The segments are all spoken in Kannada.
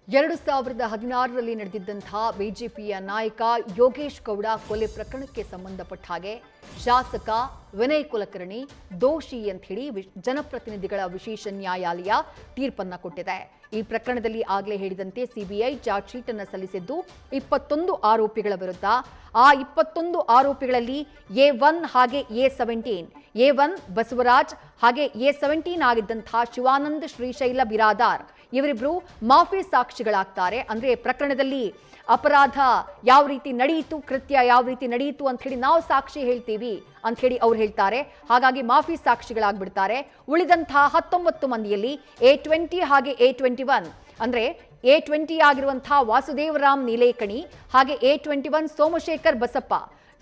2016ರಲ್ಲಿ ನಡೆದಿದ್ದಂತಹ ಬಿಜೆಪಿಯ ನಾಯಕ ಯೋಗೇಶ್ ಗೌಡ ಕೊಲೆ ಪ್ರಕರಣಕ್ಕೆ ಸಂಬಂಧಪಟ್ಟ ಹಾಗೆ ಶಾಸಕ ವಿನಯ್ ಕುಲಕರ್ಣಿ ದೋಷಿ ಅಂತ ಹೇಳಿ ಜನಪ್ರತಿನಿಧಿಗಳ ವಿಶೇಷ ನ್ಯಾಯಾಲಯ ತೀರ್ಪನ್ನ ಕೊಟ್ಟಿದೆ. ಈ ಪ್ರಕರಣದಲ್ಲಿ ಆಗಲೇ ಹೇಳಿದಂತೆ ಸಿಬಿಐ ಚಾರ್ಜ್ ಶೀಟ್ ಅನ್ನು ಸಲ್ಲಿಸಿದ್ದು 21 ಆರೋಪಿಗಳ ವಿರುದ್ಧ. ಆ 21 ಆರೋಪಿಗಳಲ್ಲಿ A1 ಹಾಗೆ A17, A1 ಬಸವರಾಜ್ ಹಾಗೆ A17 ಆಗಿದ್ದಂತಹ ಶಿವಾನಂದ್ ಶ್ರೀಶೈಲ ಬಿರಾದಾರ್ ಇವರಿಬ್ರು ಮಾಫಿ ಸಾಕ್ಷಿಗಳಾಗ್ತಾರೆ. ಅಂದ್ರೆ ಪ್ರಕರಣದಲ್ಲಿ ಅಪರಾಧ ಯಾವ ರೀತಿ ನಡೆಯಿತು, ಕೃತ್ಯ ಯಾವ ರೀತಿ ನಡೆಯಿತು ಅಂತ ಹೇಳಿ ನಾವು ಸಾಕ್ಷಿ ಹೇಳ್ತೀವಿ ಅಂತ ಹೇಳಿ ಅವ್ರು ಹೇಳ್ತಾರೆ. ಹಾಗಾಗಿ ಮಾಫಿ ಸಾಕ್ಷಿಗಳಾಗ್ಬಿಡ್ತಾರೆ. ಉಳಿದಂತಹ 19 ಮಂದಿಯಲ್ಲಿ A20 ಹಾಗೆ A21 ಅಂದ್ರೆ A20 ಆಗಿರುವಂತಹ ವಾಸುದೇವರಾಮ್ ನೀಲೇಕಣಿ ಹಾಗೆ A21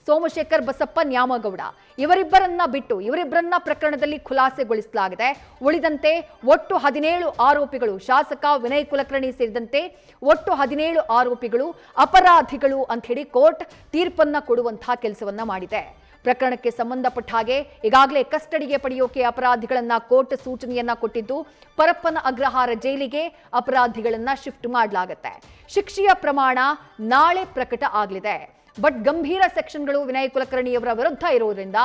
ಸೋಮಶೇಖರ್ ಬಸಪ್ಪ ನ್ಯಾಮಗೌಡ ಇವರಿಬ್ಬರನ್ನ ಬಿಟ್ಟು ಇವರಿಬ್ಬರನ್ನ ಪ್ರಕರಣದಲ್ಲಿ ಖುಲಾಸೆಗೊಳಿಸಲಾಗಿದೆ. ಉಳಿದಂತೆ ಒಟ್ಟು 17 ಆರೋಪಿಗಳು, ಶಾಸಕ ವಿನಯ್ ಕುಲಕರ್ಣಿ ಸೇರಿದಂತೆ ಒಟ್ಟು 17 ಆರೋಪಿಗಳು ಅಪರಾಧಿಗಳು ಅಂತ ಹೇಳಿ ಕೋರ್ಟ್ ತೀರ್ಪನ್ನ ಕೊಡುವಂತಹ ಕೆಲಸವನ್ನ ಮಾಡಿದೆ. ಪ್ರಕರಣಕ್ಕೆ ಸಂಬಂಧಪಟ್ಟ ಹಾಗೆ ಈಗಾಗಲೇ ಕಸ್ಟಡಿಗೆ ಪಡೆಯೋಕೆ ಅಪರಾಧಿಗಳನ್ನ ಕೋರ್ಟ್ ಸೂಚನೆಯನ್ನ ಕೊಟ್ಟಿದ್ದು, ಪರಪ್ಪನ ಅಗ್ರಹಾರ ಜೈಲಿಗೆ ಅಪರಾಧಿಗಳನ್ನ ಶಿಫ್ಟ್ ಮಾಡಲಾಗುತ್ತೆ. ಶಿಕ್ಷೆಯ ಪ್ರಮಾಣ ನಾಳೆ ಪ್ರಕಟ ಆಗಲಿದೆ. ಬಟ್ ಗಂಭೀರ ಸೆಕ್ಷನ್ಗಳು ವಿನಯ್ ಕುಲಕರ್ಣಿಯವರ ವಿರುದ್ಧ ಇರುವುದರಿಂದ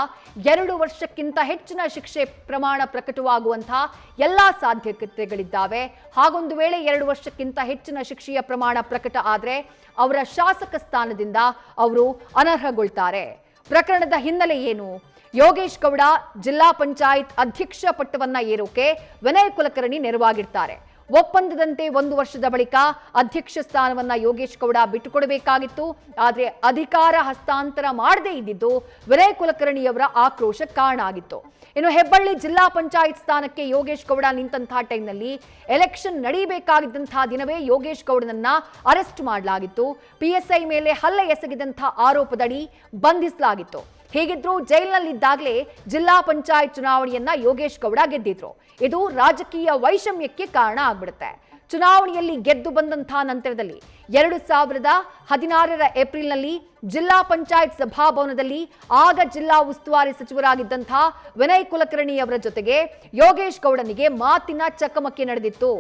2 ವರ್ಷಕ್ಕಿಂತ ಹೆಚ್ಚಿನ ಶಿಕ್ಷೆ ಪ್ರಮಾಣ ಪ್ರಕಟವಾಗುವಂತಹ ಎಲ್ಲಾ ಸಾಧ್ಯತೆಗಳಿದ್ದಾವೆ. ಹಾಗೊಂದು ವೇಳೆ 2 ವರ್ಷಕ್ಕಿಂತ ಹೆಚ್ಚಿನ ಶಿಕ್ಷೆಯ ಪ್ರಮಾಣ ಪ್ರಕಟ ಆದರೆ ಅವರ ಶಾಸಕ ಸ್ಥಾನದಿಂದ ಅವರು ಅನರ್ಹಗೊಳ್ತಾರೆ. ಪ್ರಕರಣದ ಹಿನ್ನೆಲೆ ಏನು? ಯೋಗೇಶ್ ಗೌಡ ಜಿಲ್ಲಾ ಪಂಚಾಯತ್ ಅಧ್ಯಕ್ಷ ಪಟ್ಟವನ್ನ ಏರೋಕೆ ವಿನಯ್ ಕುಲಕರ್ಣಿ ನೆರವಾಗಿರ್ತಾರೆ. ಒಪ್ಪಂದದಂತೆ 1 ವರ್ಷದ ಬಳಿಕ ಅಧ್ಯಕ್ಷ ಸ್ಥಾನವನ್ನ ಯೋಗೇಶ್ ಗೌಡ ಬಿಟ್ಟುಕೊಡಬೇಕಾಗಿತ್ತು. ಆದರೆ ಅಧಿಕಾರ ಹಸ್ತಾಂತರ ಮಾಡದೇ ಇದ್ದಿದ್ದು ವಿನಯ್ ಕುಲಕರ್ಣಿಯವರ ಆಕ್ರೋಶ ಕಾರಣ ಆಗಿತ್ತು. ಇನ್ನು ಹೆಬ್ಬಳ್ಳಿ ಜಿಲ್ಲಾ ಪಂಚಾಯತ್ ಸ್ಥಾನಕ್ಕೆ ಯೋಗೇಶ್ ಗೌಡ ನಿಂತಹ ಟೈಮ್ನಲ್ಲಿ ಎಲೆಕ್ಷನ್ ನಡೀಬೇಕಾಗಿದ್ದಂತಹ ದಿನವೇ ಯೋಗೇಶ್ ಗೌಡನನ್ನ ಅರೆಸ್ಟ್ ಮಾಡಲಾಗಿತ್ತು. PSI ಮೇಲೆ ಹಲ್ಲೆ ಎಸಗಿದಂತಹ ಆರೋಪದಡಿ ಬಂಧಿಸಲಾಗಿತ್ತು. ಹೀಗಿದ್ರೂ ಜೈಲಿನಲ್ಲಿದ್ದಾಗಲೇ ಜಿಲ್ಲಾ ಪಂಚಾಯತ್ ಚುನಾವಣೆಯನ್ನ ಯೋಗೇಶ್ ಗೌಡ ಗೆದ್ದಿದ್ರು. ಇದು ರಾಜಕೀಯ ವೈಷಮ್ಯಕ್ಕೆ ಕಾರಣ ಆಗ್ಬಿಡುತ್ತೆ. ಚುನಾವಣೆಯಲ್ಲಿ ಗೆದ್ದು ಬಂದಂತಹ ನಂತರದಲ್ಲಿ 2016ರ ಏಪ್ರಿಲ್ನಲ್ಲಿ ಜಿಲ್ಲಾ ಪಂಚಾಯತ್ ಸಭಾಭವನದಲ್ಲಿ ಆಗ ಜಿಲ್ಲಾ ಉಸ್ತುವಾರಿ ಸಚಿವರಾಗಿದ್ದಂತಹ ವಿನಯ್ ಕುಲಕರ್ಣಿ ಅವರ ಜೊತೆಗೆ ಯೋಗೇಶ್ ಗೌಡನಿಗೆ ಮಾತಿನ ಚಕಮಕಿ ನಡೆದಿತ್ತು.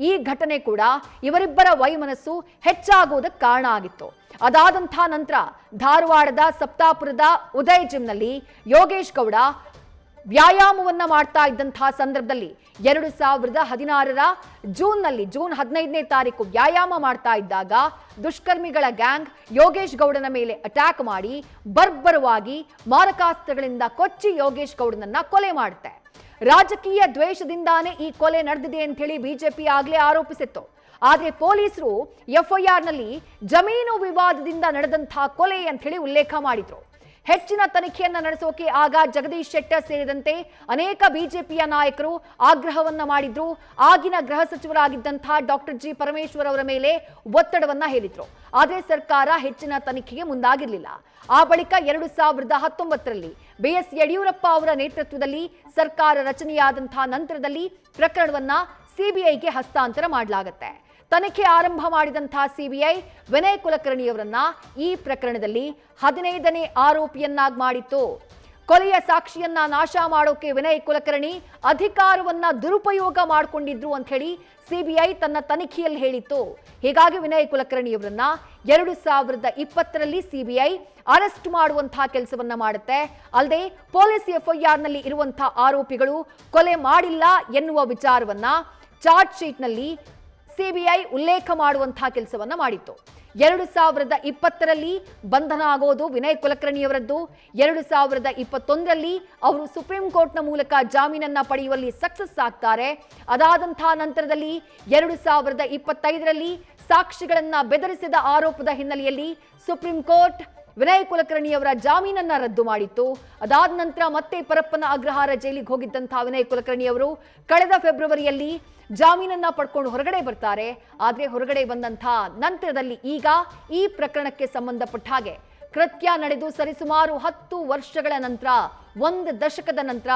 ಈ ಘಟನೆ ಕೂಡ ಇವರಿಬ್ಬರ ವೈಮನಸ್ಸು ಹೆಚ್ಚಾಗುವುದಕ್ಕೆ ಕಾರಣ ಆಗಿತ್ತು. ಅದಾದಂತಹ ನಂತರ ಧಾರವಾಡದ ಸಪ್ತಾಪುರದ ಉದಯ್ ಜಿಮ್ನಲ್ಲಿ ಯೋಗೇಶ್ ಗೌಡ ವ್ಯಾಯಾಮವನ್ನ ಮಾಡ್ತಾ ಇದ್ದಂತಹ ಸಂದರ್ಭದಲ್ಲಿ 2016ರ ಜೂನ್ 15ನೇ ತಾರೀಕು ವ್ಯಾಯಾಮ ಮಾಡ್ತಾ ಇದ್ದಾಗ ದುಷ್ಕರ್ಮಿಗಳ ಗ್ಯಾಂಗ್ ಯೋಗೇಶ್ ಗೌಡನ ಮೇಲೆ ಅಟ್ಯಾಕ್ ಮಾಡಿ ಬರ್ಬರವಾಗಿ ಮಾರಕಾಸ್ತ್ರಗಳಿಂದ ಕೊಚ್ಚಿ ಯೋಗೇಶ್ ಗೌಡನನ್ನ ಕೊಲೆ ಮಾಡುತ್ತೆ. ರಾಜಕೀಯ ದ್ವೇಷದಿಂದಾನೇ ಈ ಕೊಲೆ ನಡೆದಿದೆ ಅಂತ ಹೇಳಿ ಬಿಜೆಪಿ ಆಗ್ಲೇ ಆರೋಪಿಸಿತ್ತು. ಆದ್ರೆ ಪೊಲೀಸರು FIR ನಲ್ಲಿ ಜಮೀನು ವಿವಾದದಿಂದ ನಡೆದಂತಹ ಕೊಲೆ ಅಂತ ಹೇಳಿ ಉಲ್ಲೇಖ ಮಾಡಿದ್ರು. ಹೆಚ್ಚಿನ ತನಿಖೆಯನ್ನ ನಡೆಸೋಕೆ ಆಗ ಜಗದೀಶ್ ಶೆಟ್ಟರ್ ಸೇರಿದಂತೆ ಅನೇಕ ಬಿಜೆಪಿಯ ನಾಯಕರು ಆಗ್ರಹವನ್ನ ಮಾಡಿದ್ರು. ಆಗಿನ ಗೃಹ ಸಚಿವರಾಗಿದ್ದಂತಹ ಡಾಕ್ಟರ್ G ಪರಮೇಶ್ವರ್ ಅವರ ಮೇಲೆ ಒತ್ತಡವನ್ನ ಹೇರಿದ್ರು. ಆದ್ರೆ ಸರ್ಕಾರ ಹೆಚ್ಚಿನ ತನಿಖೆಗೆ ಮುಂದಾಗಿರಲಿಲ್ಲ. ಆ ಬಳಿಕ 2019ರಲ್ಲಿ BS ಯಡಿಯೂರಪ್ಪ ಅವರ ನೇತೃತ್ವದಲ್ಲಿ ಸರ್ಕಾರ ರಚನೆಯಾದಂತಹ ನಂತರದಲ್ಲಿ ಪ್ರಕರಣವನ್ನ CBIಗೆ ಹಸ್ತಾಂತರ ಮಾಡಲಾಗುತ್ತೆ. ತನಿಖೆ ಆರಂಭ ಮಾಡಿದಂತಹ CBI ವಿನಯ್ ಕುಲಕರ್ಣಿಯವರನ್ನ ಈ ಪ್ರಕರಣದಲ್ಲಿ 15ನೇ ಆರೋಪಿಯನ್ನಾಗಿ ಮಾಡಿತ್ತು. ಕೊಲೆಯ ಸಾಕ್ಷಿಯನ್ನ ನಾಶ ಮಾಡೋಕೆ ವಿನಯ್ ಕುಲಕರ್ಣಿ ಅಧಿಕಾರವನ್ನ ದುರುಪಯೋಗ ಮಾಡಿಕೊಂಡಿದ್ರು ಅಂತ ಹೇಳಿ CBI ತನ್ನ ತನಿಖೆಯಲ್ಲಿ ಹೇಳಿತ್ತು. ಹೀಗಾಗಿ ವಿನಯ್ ಕುಲಕರ್ಣಿಯವರನ್ನ 2020ರಲ್ಲಿ CBI ಅರೆಸ್ಟ್ ಮಾಡುವಂತಹ ಕೆಲಸವನ್ನ ಮಾಡುತ್ತೆ. ಅಲ್ಲದೆ ಪೊಲೀಸ್ FIR ನಲ್ಲಿ ಇರುವಂತಹ ಆರೋಪಿಗಳು ಕೊಲೆ ಮಾಡಿಲ್ಲ ಎನ್ನುವ ವಿಚಾರವನ್ನ ಚಾರ್ಜ್ ಶೀಟ್ನಲ್ಲಿ CBI ಉಲ್ಲೇಖ ಮಾಡುವಂತಹ ಕೆಲಸವನ್ನ ಮಾಡಿತ್ತು. 2020ರಲ್ಲಿ ಬಂಧನ ಆಗೋದು ವಿನಯ್ ಕುಲಕರ್ಣಿಯವರದ್ದು. 2021ರಲ್ಲಿ ಅವರು ಸುಪ್ರೀಂ ಕೋರ್ಟ್ನ ಮೂಲಕ ಜಾಮೀನನ್ನ ಪಡೆಯುವಲ್ಲಿ ಸಕ್ಸಸ್ ಆಗ್ತಾರೆ. ಅದಾದಂತಹ ನಂತರದಲ್ಲಿ 2025ರಲ್ಲಿ ಸಾಕ್ಷಿಗಳನ್ನ ಬೆದರಿಸಿದ ಆರೋಪದ ಹಿನ್ನೆಲೆಯಲ್ಲಿ ಸುಪ್ರೀಂ ಕೋರ್ಟ್ ವಿನಯ್ ಕುಲಕರ್ಣಿಯವರ ಜಾಮೀನನ್ನ ರದ್ದು ಮಾಡಿತ್ತು. ಅದಾದ ನಂತರ ಮತ್ತೆ ಪರಪ್ಪನ ಅಗ್ರಹಾರ ಜೈಲಿಗೆ ಹೋಗಿದ್ದಂತಹ ವಿನಯ್ ಕುಲಕರ್ಣಿಯವರು ಕಳೆದ ಫೆಬ್ರವರಿಯಲ್ಲಿ ಜಾಮೀನನ್ನ ಪಡ್ಕೊಂಡು ಹೊರಗಡೆ ಬರ್ತಾರೆ. ಆದ್ರೆ ಹೊರಗಡೆ ಬಂದಂತಹ ನಂತರದಲ್ಲಿ ಈಗ ಈ ಪ್ರಕರಣಕ್ಕೆ ಸಂಬಂಧಪಟ್ಟ ಹಾಗೆ ಕೃತ್ಯ ನಡೆದು ಸರಿಸುಮಾರು 10 ವರ್ಷಗಳ ನಂತರ, 1 ದಶಕದ ನಂತರ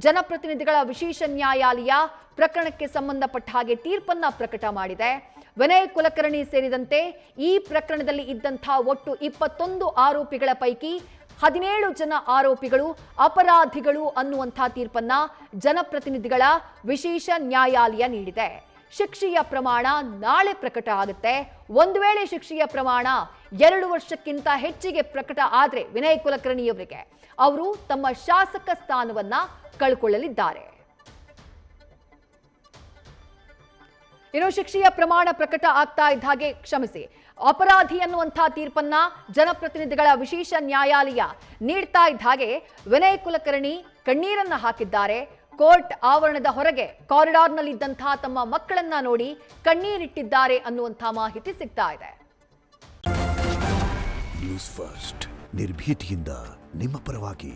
ಜನಪ್ರತಿನಿಧಿಗಳ ವಿಶೇಷ ನ್ಯಾಯಾಲಯ ಪ್ರಕರಣಕ್ಕೆ ಸಂಬಂಧಪಟ್ಟ ಹಾಗೆ ತೀರ್ಪನ್ನ ಪ್ರಕಟ ಮಾಡಿದೆ. ವಿನಯ್ ಕುಲಕರ್ಣಿ ಸೇರಿದಂತೆ ಈ ಪ್ರಕರಣದಲ್ಲಿ ಇದ್ದಂತಹ ಒಟ್ಟು 21 ಆರೋಪಿಗಳ ಪೈಕಿ 17 ಜನ ಆರೋಪಿಗಳು ಅಪರಾಧಿಗಳು ಅನ್ನುವಂಥ ತೀರ್ಪನ್ನ ಜನಪ್ರತಿನಿಧಿಗಳ ವಿಶೇಷ ನ್ಯಾಯಾಲಯ ನೀಡಿದೆ. ಶಿಕ್ಷೆಯ ಪ್ರಮಾಣ ನಾಳೆ ಪ್ರಕಟ ಆಗುತ್ತೆ. ಒಂದು ವೇಳೆ ಶಿಕ್ಷೆಯ ಪ್ರಮಾಣ 2 ವರ್ಷಕ್ಕಿಂತ ಹೆಚ್ಚಿಗೆ ಪ್ರಕಟ ಆದ್ರೆ ವಿನಯ್ ಕುಲಕರ್ಣಿಯವರಿಗೆ ಅವರು ತಮ್ಮ ಶಾಸಕ ಸ್ಥಾನವನ್ನ ಕಳ್ಕೊಳ್ಳಲಿದ್ದಾರೆ. ಇನ್ನು ಶಿಕ್ಷೆಯ ಪ್ರಮಾಣ ಪ್ರಕಟ ಆಗ್ತಾ ಇದ್ದ ಹಾಗೆ ಅಪರಾಧಿ ಅನ್ನುವಂತಹ ತೀರ್ಪನ್ನ ಜನಪ್ರತಿನಿಧಿಗಳ ವಿಶೇಷ ನ್ಯಾಯಾಲಯ ನೀಡ್ತಾ ಇದ್ದ ಹಾಗೆ ವಿನಯ್ ಕುಲಕರ್ಣಿ ಕಣ್ಣೀರನ್ನ ಹಾಕಿದ್ದಾರೆ. ಕೋರ್ಟ್ ಆವರಣದ ಹೊರಗೆ ಕಾರಿಡಾರ್ನಲ್ಲಿದ್ದಂತಹ ತಮ್ಮ ಮಕ್ಕಳನ್ನ ನೋಡಿ ಕಣ್ಣೀರಿಟ್ಟಿದ್ದಾರೆ ಅನ್ನುವಂತಹ ಮಾಹಿತಿ ಸಿಗ್ತಾ ಇದೆ. ನ್ಯೂಸ್ ಫಸ್ಟ್ ನಿರ್ಭೀತಿಯಿಂದ ನಿಮ್ಮ ಪರವಾಗಿ.